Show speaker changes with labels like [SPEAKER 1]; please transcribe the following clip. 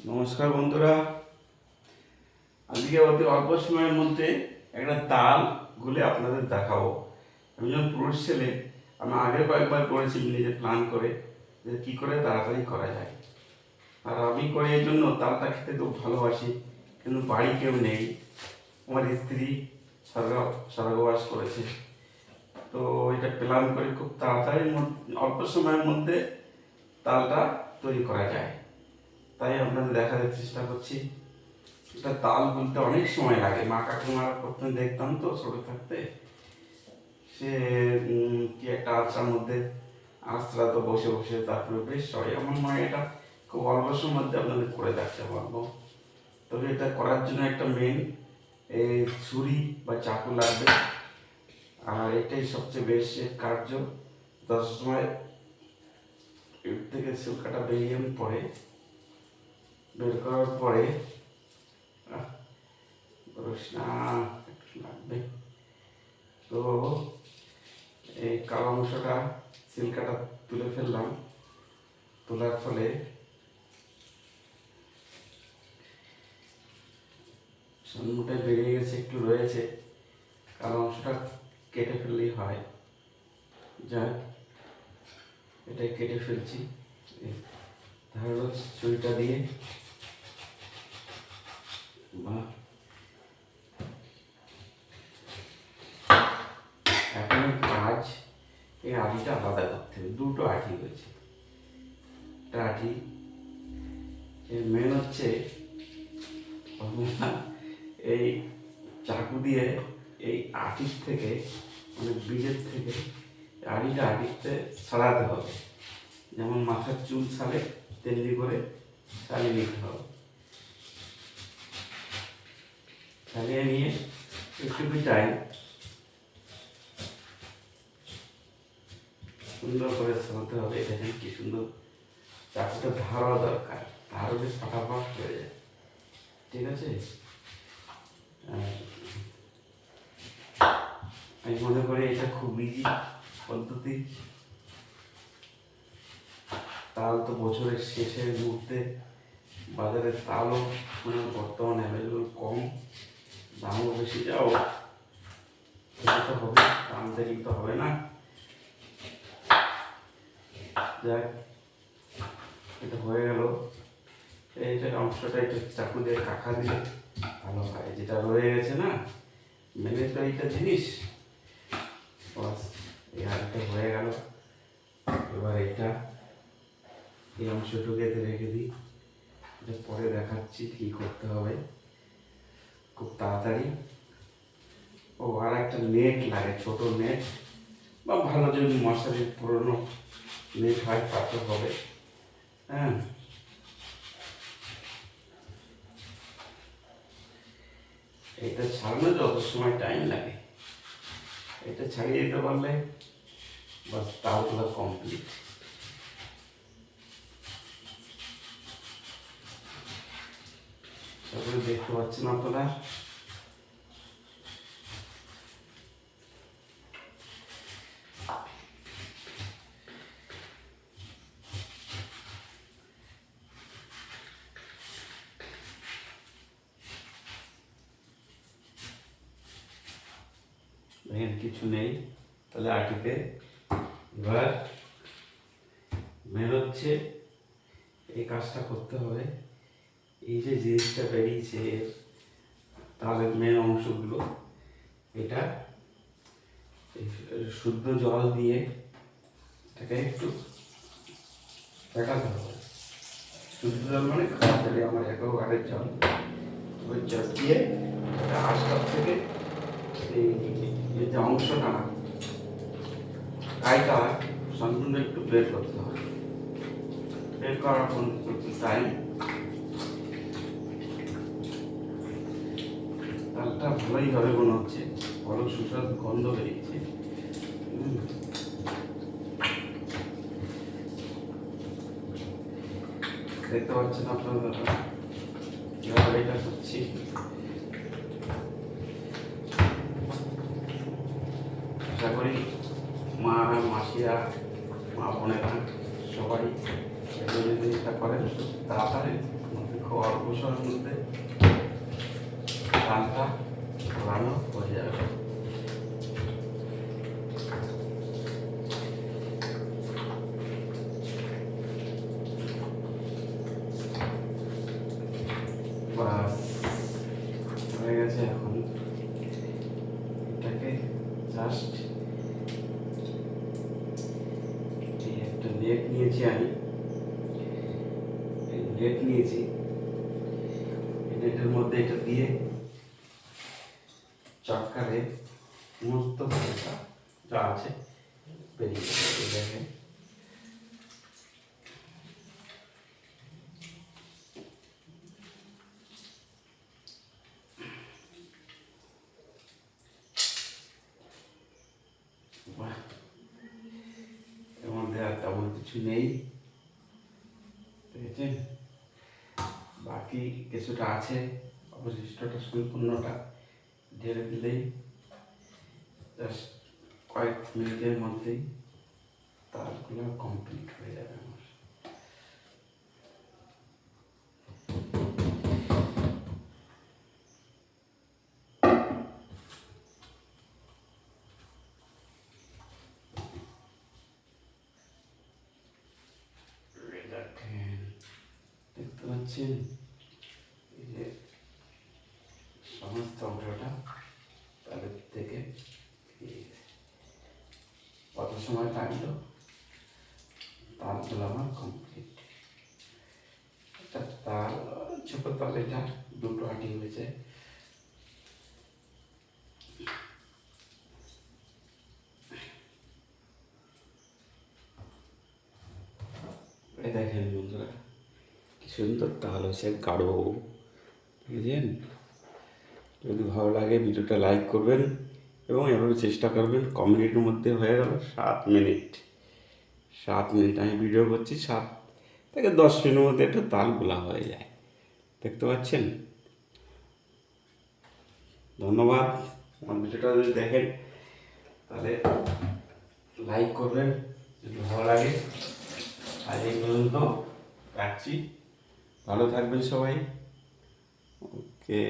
[SPEAKER 1] নমস্কার বন্ধুরা, আজকে অতি অল্প সময়ের মধ্যে একটা তাল গুলে আপনাদের দেখাবো। আমি যখন পুরুষ ছেলে, আমি আগে কয়েকবার করেছি নিজে প্ল্যান করে যে কী করে তাড়াতাড়ি করা যায়। আর আমি করে এই জন্য তালটা খেতে খুব ভালোবাসি, কিন্তু বাড়ি কেউ নেই। আমার স্ত্রী স্বর্গবাস করেছে, তো এটা প্ল্যান করে খুব তাড়াতাড়ি অল্প সময়ের মধ্যে তালটা তৈরি করা যায়। তাই আপনাদের দেখাতে চেষ্টা করছি। এটা তাল বলতে অনেক সময় লাগে। মা কাকিমারা প্রথমে দেখতাম তো ছোটো থাকতে, সে কি একটা আঁচড়ার মধ্যে আঁচড়া তো বসে বসে, তারপরে বেশ হয়। আমার মনে হয় এটা খুব অল্প সময়ের মধ্যে আপনাদের করে দেখতে পারবো। তবে এটা করার জন্য একটা মেন এই ছুরি বা চাকু লাগবে, আর এটাই সবচেয়ে বেশি কার্য। দশ সময় এর থেকে শিলকাটা বেরিয়ে পরে বের করার পরে লাগবে, তো এই কালো অংশটা সিল্কাটা তুলে ফেললাম। তোলার ফলে সম্মুখে বেরিয়ে গেছে, একটু রয়েছে, কালো অংশটা কেটে ফেললেই হয়। যাই এটা কেটে ফেলছি ধারালো ছুরিটা দিয়ে। এখন কাজ এই আটিটা আলাদা করতে হবে। দুটো আটি হয়েছে, একটা আটি মেন হচ্ছে এই চাকু দিয়ে এই আটির থেকে, মানে বীজের থেকে আটিতে ছাড়াতে হবে। যেমন মাথার চুল ছাড়ে তেমনি করে ছাড়িয়ে নিতে হবে। ছাড়িয়ে নিয়ে একটু টাইম সুন্দর করে ছাড়াতে হবে। দেখেন কি সুন্দর, চাকুটা ধারও দরকার, ধার হলে ফাটাফাট হয়ে যায়। ঠিক আছে, আমি মনে করি এটা খুব ইজি পদ্ধতি। তাল তো বছরের শেষের মুহূর্তে বাজারে তালও মানে বর্তমানে অ্যাভেলেবল কম, দামও বেশি। যাও এটা তো হবে, দাম দেখলে তো হবে না। যাক, এটা হয়ে গেল। এইটার অংশটা একটু চাকু দিয়ে কাকা দিলে ভালো হয়। যেটা রয়ে গেছে না, মেনে তো এইটা জিনিস, বাস এই হাতটা হয়ে গেল। এবার এটা এই অংশটুকু রেখে দিই, এটা পরে দেখাচ্ছি কী করতে হবে খুব তাড়াতাড়ি। ও আর একটা নেট লাগে, ছোট নেট, বা ভালো যদি মশারির পুরনো নেট হয় তাতে হবে। হ্যাঁ, এটা ছাড়ানো যত সময় টাইম লাগে, এটা ছাড়িয়ে দিতে পারলে বাস তালগুলো কমপ্লিট। তারপরে দেখতে পাচ্ছেন আপনারা দেখেন কিছু নেই। তাহলে আটিতে এবার মেন হচ্ছে এই কাজটা করতে হবে। এই যে জিনিসটা বেরিয়েছে তালের মেন অংশগুলো, এটা শুদ্ধ জল দিয়ে এটাকে একটু ফেটাতে হবে। শুদ্ধ জল মানে খারাপ জলে, আমার অ্যাকোয়াগার্ডের জল, ওই জল দিয়ে আশপাশ থেকে এই যে অংশটা কাইটা সম্পূর্ণ একটু বের করতে হবে। বের করার পর টাইম তালটা ভালোই হবে মনে হচ্ছে, বড় সুস্বাদু গন্ধ বেরিয়েছে। দেখতে পাচ্ছেন আপনারা কিভাবে এটা করছি। আশা করি মা মাসিরা, মা বোনেরা সবাই যদি এটা করেন তাড়াতাড়ি খুব অল্প সময়ের মধ্যে তালটা ঘোরানো হয়ে যাবে। বাস হয়ে গেছে। এখন এটাকে জাস্ট এই একটা নেট নিয়েছি আমি, এই নেট নিয়েছি, এই নেটের মধ্যে এটা দিয়ে চটকারে সমস্ত ভাষা যা আছে বেরিয়ে যাবে। দেখেন বাহ, এর মধ্যে আর তেমন কিছু নেই, দেখেছেন? বাকি কিছুটা আছে, অবশিষ্টটা সম্পূর্ণটা ঢেলে দিলেই জাস্ট কয়েক মিনিটের মধ্যেই তালগুলো কমপ্লিট হয়ে যাবে আমার। দেখেন, দেখতে পাচ্ছেন এই যে সমস্ত অংশটা তাদের থেকে কত সময় লাগলো, তালগুলো আমার কমপ্লিট। এটা তাল, ছোট তাল, এটা দুটো আটি হয়েছে। এই দেখেন বন্ধুরা, কি সুন্দর তাল হয়েছে, গাঢ়, বুঝলেন? যদি ভালো লাগে ভিডিওটা লাইক করবেন এবং এভাবে চেষ্টা করবেন। কমিউনিটির মধ্যে হয়ে গেল 7 মিনিট। 7 মিনিট আমি ভিডিও করছি, 7 থেকে 10 মিনিটের মধ্যে একটা তাল গোলা হয়ে যায়, দেখতে পাচ্ছেন? ধন্যবাদ। আমার ভিডিওটা যদি দেখেন তাহলে লাইক করবেন যদি ভালো লাগে। আজ এই পর্যন্ত রাখছি, ভালো থাকবেন সবাই। ওকে।